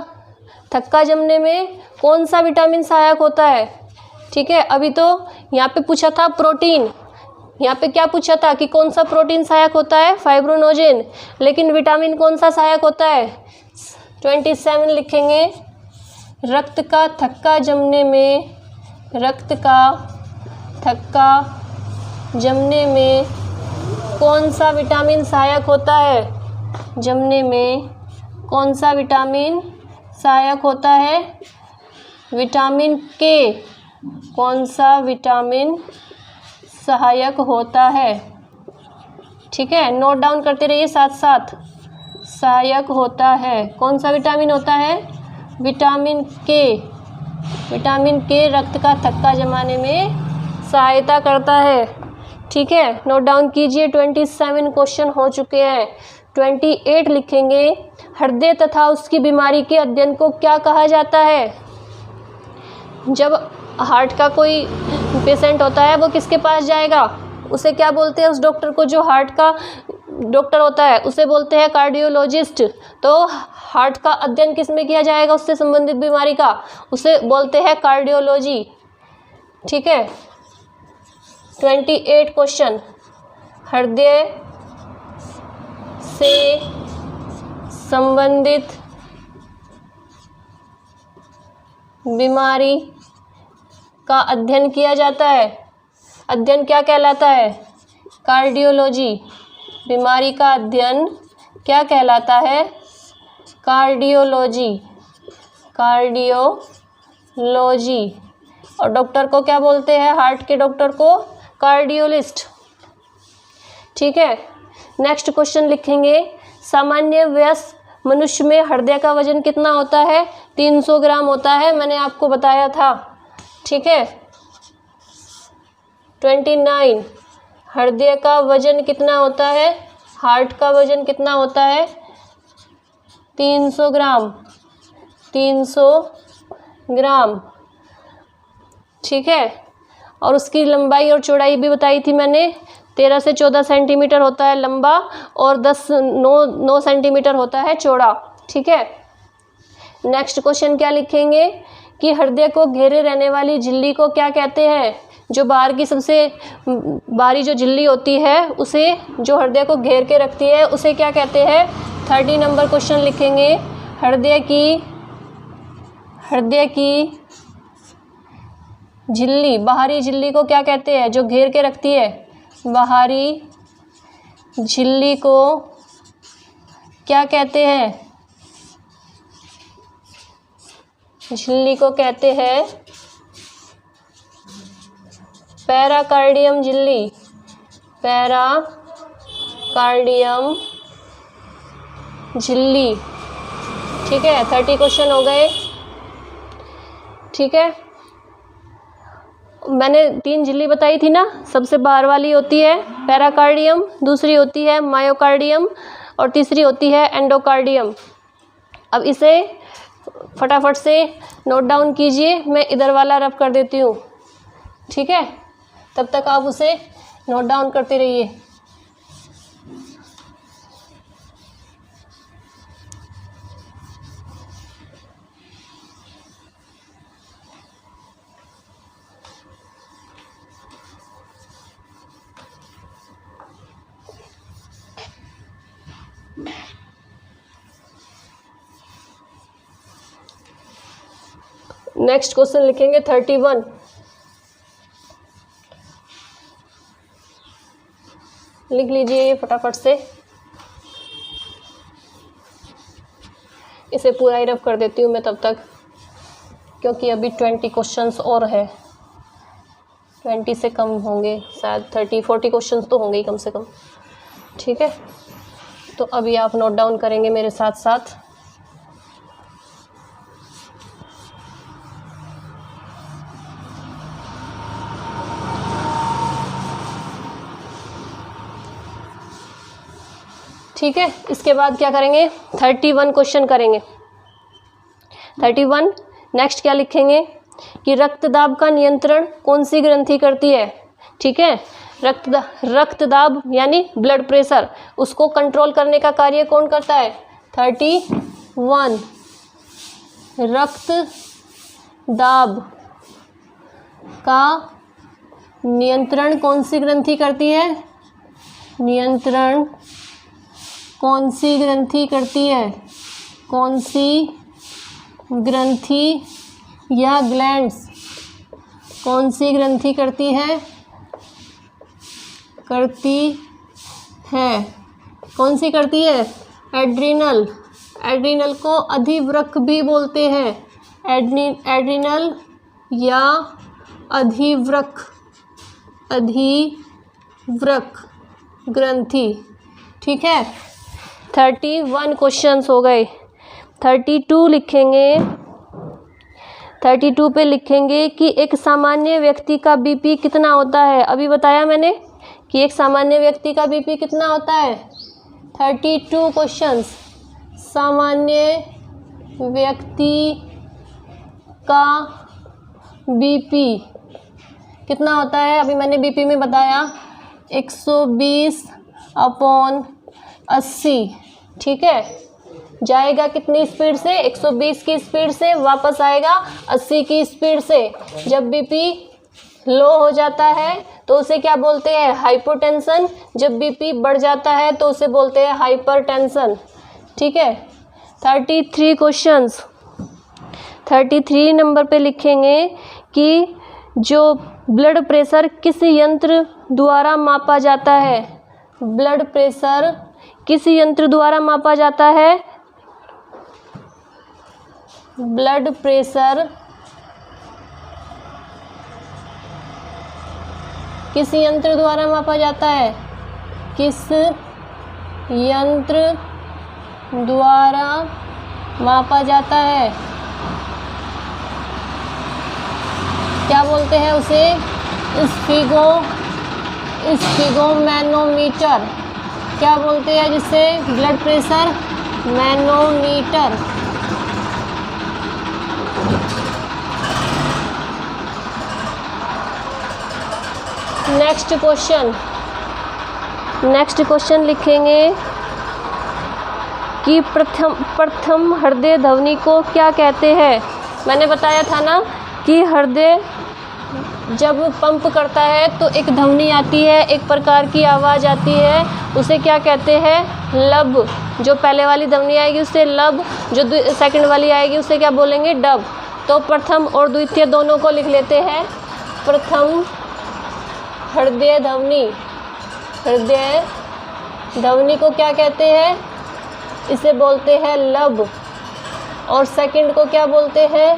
थक्का जमने में कौन सा विटामिन सहायक होता है? ठीक है। अभी तो यहाँ पे पूछा था प्रोटीन, यहाँ पे क्या पूछा था कि कौन सा प्रोटीन सहायक होता है? फाइब्रोनोजेन। लेकिन विटामिन कौन सा सहायक होता है? 27 लिखेंगे, रक्त का थक्का जमने में कौन सा विटामिन सहायक होता है? जमने में कौन सा विटामिन सहायक होता है? विटामिन के। कौन सा विटामिन सहायक होता है? ठीक है। नोट डाउन करते रहिए साथ साथ। सहायक होता है, कौन सा विटामिन होता है? विटामिन के। विटामिन के रक्त का थक्का जमाने में सहायता करता है। ठीक है। नोट डाउन कीजिए। 27 क्वेश्चन हो चुके हैं। 28 लिखेंगे, हृदय तथा उसकी बीमारी के अध्ययन को क्या कहा जाता है? जब हार्ट का कोई पेशेंट होता है वो किसके पास जाएगा? उसे क्या बोलते हैं? उस डॉक्टर को जो हार्ट का डॉक्टर होता है उसे बोलते हैं कार्डियोलॉजिस्ट। तो हार्ट का अध्ययन किस में किया जाएगा? उससे संबंधित बीमारी का, उसे बोलते हैं कार्डियोलॉजी। ठीक है। 28 क्वेश्चन, हृदय से संबंधित बीमारी का अध्ययन किया जाता है। अध्ययन क्या कहलाता है? कार्डियोलॉजी। बीमारी का अध्ययन क्या कहलाता है? कार्डियोलॉजी। और डॉक्टर को क्या बोलते हैं? हार्ट के डॉक्टर को कार्डियोलिस्ट। ठीक है। नेक्स्ट क्वेश्चन लिखेंगे, सामान्य वयस्क मनुष्य में हृदय का वजन कितना होता है? 300 ग्राम होता है, मैंने आपको बताया था। ठीक है। 29, हृदय का वजन कितना होता है? हार्ट का वजन कितना होता है? 300 ग्राम। ठीक है। और उसकी लंबाई और चौड़ाई भी बताई थी मैंने, 13 से 14 सेंटीमीटर होता है लंबा और 9 सेंटीमीटर होता है चौड़ा। ठीक है। नेक्स्ट क्वेश्चन क्या लिखेंगे कि हृदय को घेरे रहने वाली झिल्ली को क्या कहते हैं? जो बाहर की सबसे बाहरी जो झिल्ली होती है उसे, जो हृदय को घेर के रखती है, उसे क्या कहते हैं? 30 नंबर क्वेश्चन लिखेंगे। हृदय की झिल्ली, बाहरी झिल्ली को क्या कहते हैं? जो घेर के रखती है, बाहरी झिल्ली को क्या कहते हैं? झिल्ली को कहते हैं पैराकार्डियम झिल्ली। पैराकार्डियम झिल्ली। ठीक है, 30 क्वेश्चन हो गए। ठीक है, मैंने 3 झिल्ली बताई थी ना। सबसे बाहर वाली होती है पैराकार्डियम, दूसरी होती है मायोकार्डियम और तीसरी होती है एंडोकार्डियम। अब इसे फटाफट से नोट डाउन कीजिए, मैं इधर वाला रफ कर देती हूँ। ठीक है, तब तक आप उसे नोट डाउन करते रहिए। नेक्स्ट क्वेश्चन लिखेंगे 31। लिख लीजिए ये फटाफट से। इसे पूरा ही रफ कर देती हूँ मैं तब तक, क्योंकि अभी 20 क्वेश्चंस और है। 20 से कम होंगे शायद, 30-40 क्वेश्चंस तो होंगे ही कम से कम। ठीक है, तो अभी आप नोट डाउन करेंगे मेरे साथ साथ। ठीक है, इसके बाद क्या करेंगे? 31 क्वेश्चन करेंगे। 31 नेक्स्ट क्या लिखेंगे कि रक्तदाब का नियंत्रण कौन सी ग्रंथि करती है? ठीक है, रक्तदाब यानी ब्लड प्रेशर, उसको कंट्रोल करने का कार्य कौन करता है? 31 रक्तदाब का नियंत्रण कौन सी ग्रंथि करती है? नियंत्रण कौन सी ग्रंथि करती है? कौन सी ग्रंथि या ग्लैंड्स कौन सी ग्रंथि करती है? कौन सी करती है? एड्रिनल। एड्रिनल को अधिवृक्क भी बोलते हैं। एड्रिनल या अधिवृक्क ग्रंथि। ठीक है, 31 क्वेश्चंस हो गए। 32 लिखेंगे। 32 पे लिखेंगे कि एक सामान्य व्यक्ति का बीपी कितना होता है? अभी बताया मैंने कि एक सामान्य व्यक्ति का बीपी कितना होता है। 32 क्वेश्चंस। सामान्य व्यक्ति का बीपी कितना होता है? अभी मैंने बीपी में बताया 120/80। ठीक है, जाएगा कितनी स्पीड से? 120 की स्पीड से, वापस आएगा 80 की स्पीड से। जब बीपी लो हो जाता है तो उसे क्या बोलते हैं? हाइपोटेंशन। जब बीपी बढ़ जाता है तो उसे बोलते हैं हाइपरटेंशन। ठीक है, 33 क्वेश्चंस। 33 नंबर पे लिखेंगे कि जो ब्लड प्रेशर किस यंत्र द्वारा मापा जाता है? ब्लड प्रेशर किस यंत्र द्वारा मापा जाता है? ब्लड प्रेशर किस यंत्र द्वारा मापा जाता है? किस यंत्र द्वारा मापा जाता है? क्या बोलते हैं उसे? स्फिगोमैनोमीटर। क्या बोलते हैं जिसे? Blood pressure manometer. Next question लिखेंगे कि प्रथम हृदय ध्वनि को क्या कहते हैं। मैंने बताया था ना कि हृदय जब पंप करता है तो एक ध्वनि आती है, एक प्रकार की आवाज़ आती है, उसे क्या कहते हैं, लब। जो पहले वाली ध्वनि आएगी उसे लब, जो सेकंड वाली आएगी उसे क्या बोलेंगे, डब। तो प्रथम और द्वितीय दोनों को लिख लेते हैं। प्रथम हृदय ध्वनि, हृदय ध्वनि को क्या कहते हैं, इसे बोलते हैं लब। और सेकंड को क्या बोलते हैं,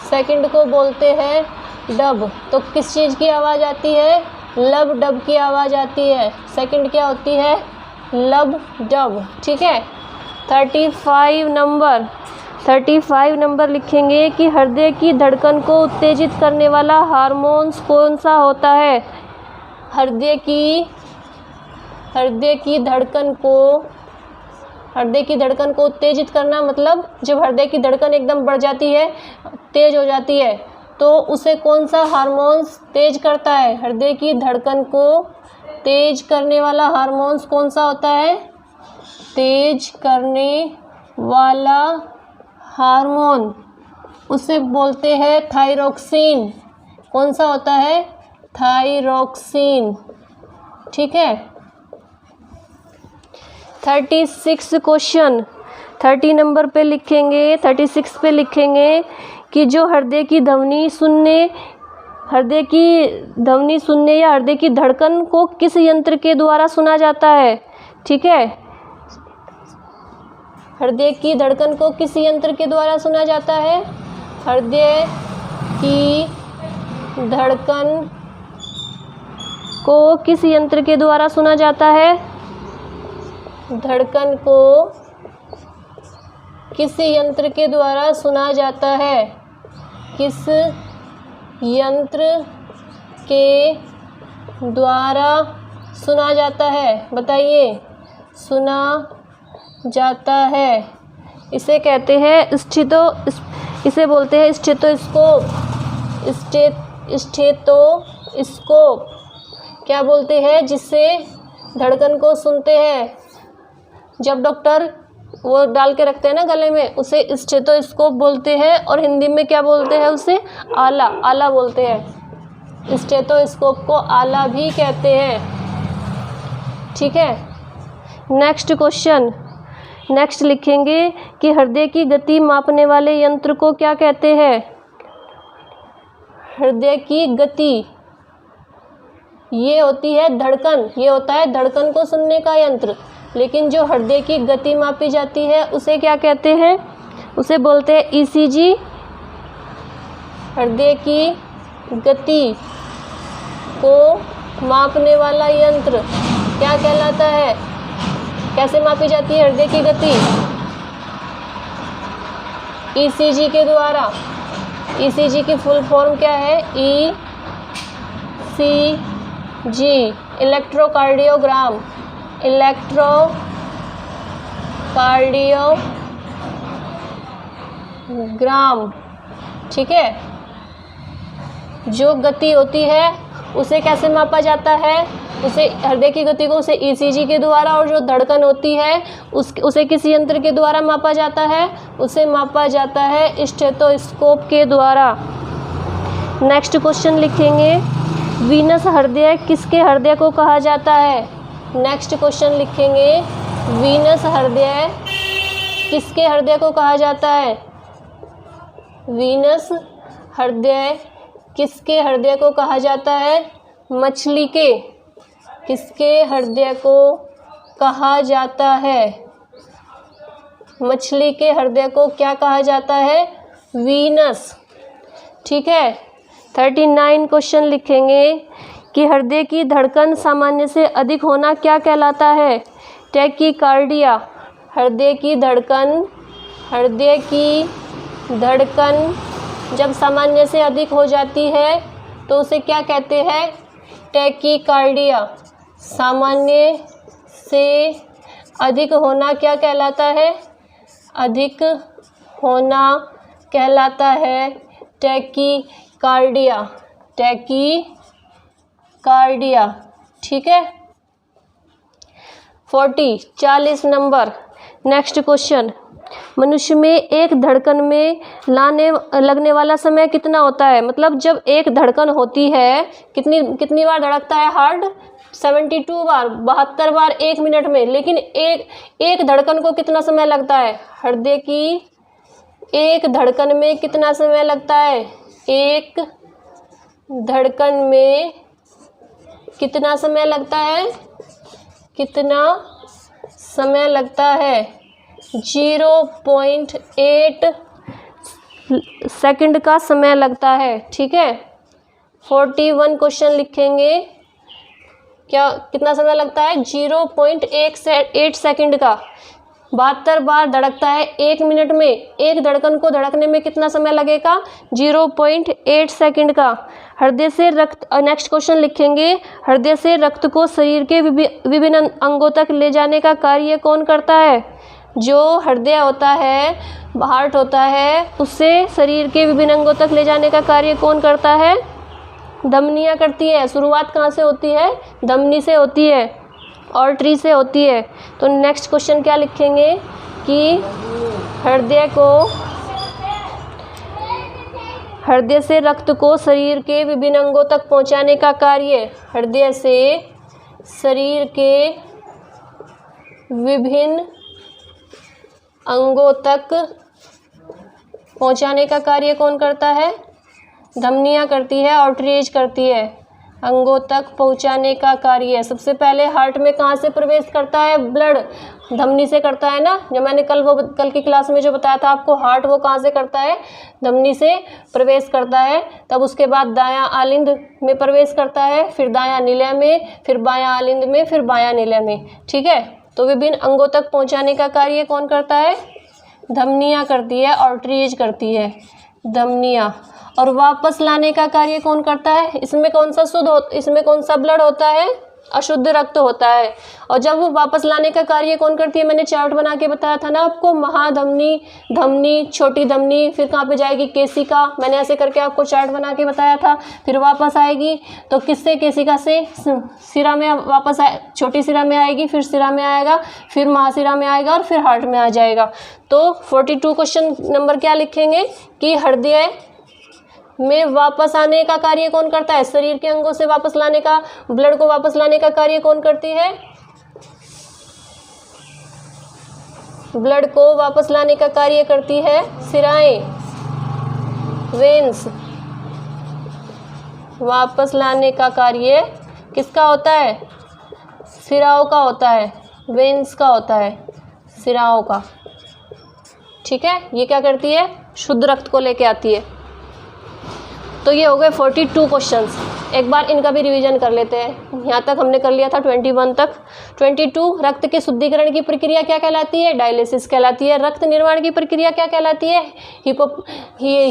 सेकंड को बोलते हैं डब। तो किस चीज़ की आवाज़ आती है, लब डब की आवाज़ आती है। सेकंड क्या होती है, लब डब। ठीक है। 35 नंबर लिखेंगे कि हृदय की धड़कन को उत्तेजित करने वाला हार्मोन्स कौन सा होता है। हृदय की धड़कन को उत्तेजित करना मतलब जब हृदय की धड़कन एकदम बढ़ जाती है, तेज हो जाती है, तो उसे कौन सा हार्मोन्स तेज करता है। हृदय की धड़कन को तेज करने वाला हार्मोन्स कौन सा होता है, तेज करने वाला हार्मोन उसे बोलते हैं थायरोक्सिन। कौन सा होता है, थायरोक्सिन। ठीक है। 36 क्वेश्चन 30 नंबर पे लिखेंगे, 36 पे लिखेंगे कि जो हृदय की ध्वनि सुनने या हृदय की धड़कन को किस यंत्र के द्वारा सुना जाता है। ठीक है। हृदय की धड़कन को किस यंत्र के द्वारा सुना जाता है, हृदय की धड़कन को किस यंत्र के द्वारा सुना जाता है, धड़कन को किस यंत्र के द्वारा सुना जाता है, किस यंत्र के द्वारा सुना जाता है, बताइए, सुना जाता है। इसे कहते हैं इसे बोलते हैं स्टेथोस्कोप। क्या बोलते हैं, जिससे धड़कन को सुनते हैं। जब डॉक्टर वो डाल के रखते हैं ना गले में, उसे स्टेथोस्कोप बोलते हैं। और हिंदी में क्या बोलते हैं, उसे आला बोलते हैं। स्टेथोस्कोप को आला भी कहते हैं। ठीक है। नेक्स्ट लिखेंगे कि हृदय की गति मापने वाले यंत्र को क्या कहते हैं। हृदय की गति, ये होती है धड़कन, ये होता है धड़कन को सुनने का यंत्र। लेकिन जो हृदय की गति मापी जाती है उसे क्या कहते हैं, उसे बोलते हैं ईसीजी। हृदय की गति को मापने वाला यंत्र क्या कहलाता है, कैसे मापी जाती है हृदय की गति, ईसीजी के द्वारा। ईसीजी की फुल फॉर्म क्या है, ईसीजी, इलेक्ट्रोकार्डियोग्राम। ठीक है। जो गति होती है उसे कैसे मापा जाता है, उसे हृदय की गति को उसे ईसीजी के द्वारा, और जो धड़कन होती है उसे किस यंत्र के द्वारा मापा जाता है, उसे मापा जाता है स्टेथोस्कोप के द्वारा। नेक्स्ट क्वेश्चन लिखेंगे, वीनस हृदय किसके हृदय को कहा जाता है। नेक्स्ट क्वेश्चन लिखेंगे, वीनस हृदय किसके हृदय को कहा जाता है। वीनस हृदय किसके हृदय को कहा जाता है, मछली के। किसके हृदय को कहा जाता है, मछली के हृदय को क्या कहा जाता है, वीनस। ठीक है। 39 क्वेश्चन लिखेंगे कि हृदय की धड़कन सामान्य से अधिक होना क्या कहलाता है, टैकीकार्डिया। हृदय की धड़कन जब सामान्य से अधिक हो जाती है तो उसे क्या कहते हैं, टैकीकार्डिया। सामान्य से अधिक होना क्या कहलाता है, अधिक होना कहलाता है टैकीकार्डिया। ठीक है। 40 नंबर नेक्स्ट क्वेश्चन, मनुष्य में एक धड़कन में लगने वाला समय कितना होता है? मतलब जब एक धड़कन होती है कितनी बार धड़कता है हार्ट? 72 बार, 72 बार 1 मिनट में। लेकिन एक धड़कन को कितना समय लगता है? हृदय की एक धड़कन में कितना समय लगता है? एक धड़कन में कितना समय लगता है? कितना समय लगता है? 0.8 सेकंड का समय लगता है। ठीक है, 41 क्वेश्चन लिखेंगे। क्या कितना समय लगता है? 0.8 सेकंड का। 72 बार धड़कता है 1 मिनट में। एक धड़कन को धड़कने में कितना समय लगेगा? 0.8 सेकंड का। हृदय से रक्त, नेक्स्ट क्वेश्चन लिखेंगे, हृदय से रक्त को शरीर के विभिन्न अंगों तक ले जाने का कार्य कौन करता है? जो हृदय होता है, हार्ट होता है, उससे शरीर के विभिन्न अंगों तक ले जाने का कार्य कौन करता है? धमनियाँ करती है। शुरुआत कहाँ से होती है? धमनी से होती है, आर्टरी से होती है। तो नेक्स्ट क्वेश्चन क्या लिखेंगे कि हृदय से रक्त को शरीर के विभिन्न अंगों तक पहुंचाने का कार्य, हृदय से शरीर के विभिन्न अंगों तक पहुंचाने का कार्य कौन करता है? धमनियाँ करती है, आर्टरीज करती है। अंगों तक पहुंचाने का कार्य सबसे पहले हार्ट में कहाँ से प्रवेश करता है? ब्लड धमनी से करता है ना। जो मैंने कल की क्लास में जो बताया था आपको, हार्ट वो कहाँ से करता है? धमनी से प्रवेश करता है। तब उसके बाद दायां आलिंद में प्रवेश करता है, फिर दायां निलय में, फिर बायां आलिंद में, फिर बायां निलय में। ठीक है, तो विभिन्न अंगों तक पहुँचाने का कार्य कौन करता है? धमनियाँ करती है, आर्टरीज करती है, धमनियाँ। और वापस लाने का कार्य कौन करता है? इसमें कौन सा ब्लड होता है? अशुद्ध रक्त होता है। और जब वो वापस लाने का कार्य कौन करती है? मैंने चार्ट बना के बताया था ना आपको, महाधमनी, धमनी, छोटी धमनी, फिर कहाँ पे जाएगी? केशिका। मैंने ऐसे करके आपको चार्ट बना के बताया था। फिर वापस आएगी तो किससे? केशिका से सिरा में वापस छोटी सिरा में आएगी, फिर सिरा में आएगा, फिर महासिरा में आएगा और फिर हार्ट में आ जाएगा। तो 42 क्वेश्चन नंबर क्या लिखेंगे कि हृदय में वापस आने का कार्य कौन करता है? शरीर के अंगों से वापस लाने का, ब्लड को वापस लाने का कार्य कौन करती है? ब्लड को वापस लाने का कार्य करती है सिराएं, वेन्स। वापस लाने का कार्य किसका होता है? सिराओं का होता है, वेन्स का होता है, सिराओं का। ठीक है, ये क्या करती है? शुद्ध रक्त को लेके आती है। तो ये हो गए 42 क्वेश्चंस। एक बार इनका भी रिवीजन कर लेते हैं। यहाँ तक हमने कर लिया था 21 तक। 22, रक्त के शुद्धिकरण की प्रक्रिया क्या कहलाती है? डायलिसिस कहलाती है। रक्त निर्माण की प्रक्रिया क्या कहलाती है?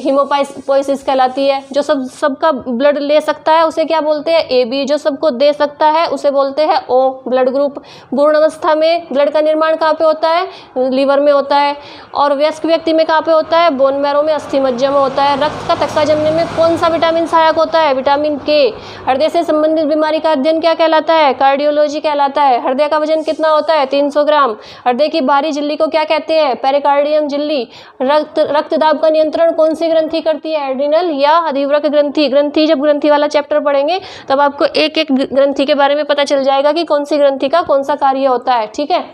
हीमोपोइसिस कहलाती है। जो सबका ब्लड ले सकता है उसे क्या बोलते हैं? AB। जो सबको दे सकता है उसे बोलते हैं O, ब्लड ग्रुप। पूर्ण अवस्था में ब्लड का निर्माण कहाँ पे होता है? लीवर में होता है। और वयस्क व्यक्ति में कहाँ पे होता है? बोन मैरो में, अस्थि मज्जा में होता है। रक्त का थक्का जमने में कौन सा विटामिन सहायक होता है? Vitamin K। हृदय से संबंधित बीमारी का अध्ययन क्या कहलाता है? कार्डियोलॉजी कहलाता है। हृदय का वजन कितना होता है? 300 ग्राम। हृदय की बाहरी झिल्ली को क्या कहते हैं? पेरिकार्डियम झिल्ली। रक्त दाब का नियंत्रण कौन सी ग्रंथि करती है? एड्रिनल या अधिवृक्क ग्रंथि। जब ग्रंथि वाला चैप्टर पढ़ेंगे तब आपको एक एक ग्रंथि के बारे में पता चल जाएगा कि कौन सी ग्रंथि का कौन सा कार्य होता है। ठीक है,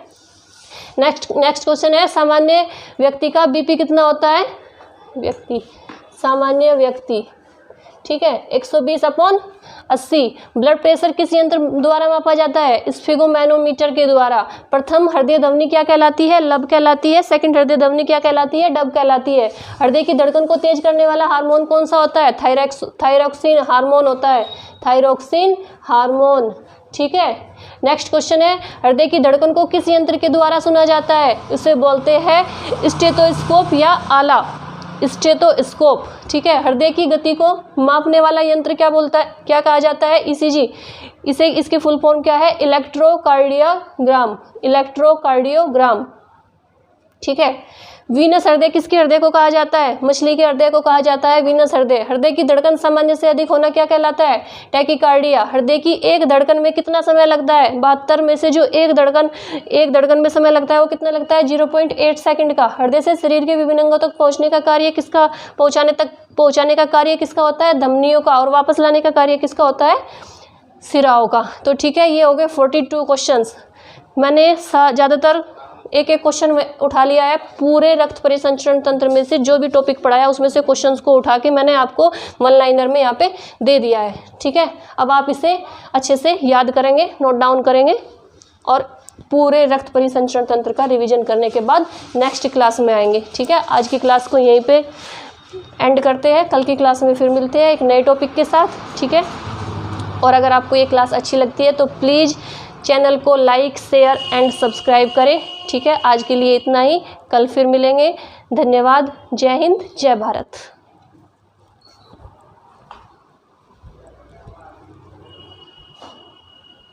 नेक्स्ट क्वेश्चन है, सामान्य व्यक्ति का BP कितना होता है? सामान्य व्यक्ति, ठीक है, 120/80। ब्लड प्रेशर किस यंत्र द्वारा मापा जाता है? स्फिगोमैनोमीटर के द्वारा। प्रथम हृदय धमनी क्या कहलाती है? लब कहलाती है। सेकंड हृदय धमनी क्या कहलाती है? डब कहलाती है। हृदय की धड़कन को तेज करने वाला हार्मोन कौन सा होता है? थायरॉक्सिन हार्मोन होता है, थायरॉक्सिन हार्मोन। ठीक है, नेक्स्ट क्वेश्चन है, हृदय की धड़कन को किस यंत्र के द्वारा सुना जाता है? इसे बोलते हैं स्टेथोस्कोप या आला, स्टेथोस्कोप। ठीक है, हृदय की गति को मापने वाला यंत्र क्या क्या कहा जाता है? ECG। इसकी फुल फॉर्म क्या है? इलेक्ट्रोकार्डियोग्राम। ठीक है, वीनस हृदय किसके हृदय को कहा जाता है? मछली के हृदय को कहा जाता है वीनस हृदय। हृदय की धड़कन सामान्य से अधिक होना क्या कहलाता है? टैकीकार्डिया। हृदय की एक धड़कन में कितना समय लगता है? 72 में से जो एक धड़कन में समय लगता है वो कितना लगता है? 0.8 सेकंड का। हृदय से शरीर के विभिन्न अंगों तक पहुंचने का कार्य किसका पहुंचाने का कार्य किसका होता है? धमनियों का। और वापस लाने का कार्य किसका होता है? सिराओं का। तो ठीक है, ये हो गए 42 क्वेश्चंस। मैंने ज़्यादातर एक एक क्वेश्चन उठा लिया है। पूरे रक्त परिसंचरण तंत्र में से जो भी टॉपिक पढ़ाया उसमें से क्वेश्चंस को उठा के मैंने आपको वन लाइनर में यहाँ पे दे दिया है। ठीक है, अब आप इसे अच्छे से याद करेंगे, नोट डाउन करेंगे और पूरे रक्त परिसंचरण तंत्र का रिवीजन करने के बाद नेक्स्ट क्लास में आएंगे। ठीक है, आज की क्लास को यहीं पे एंड करते हैं। कल की क्लास में फिर मिलते हैं एक नए टॉपिक के साथ। ठीक है, और अगर आपको ये क्लास अच्छी लगती है तो प्लीज़ चैनल को लाइक, शेयर एंड सब्सक्राइब करें। ठीक है, आज के लिए इतना ही। कल फिर मिलेंगे। धन्यवाद। जय हिंद, जय भारत।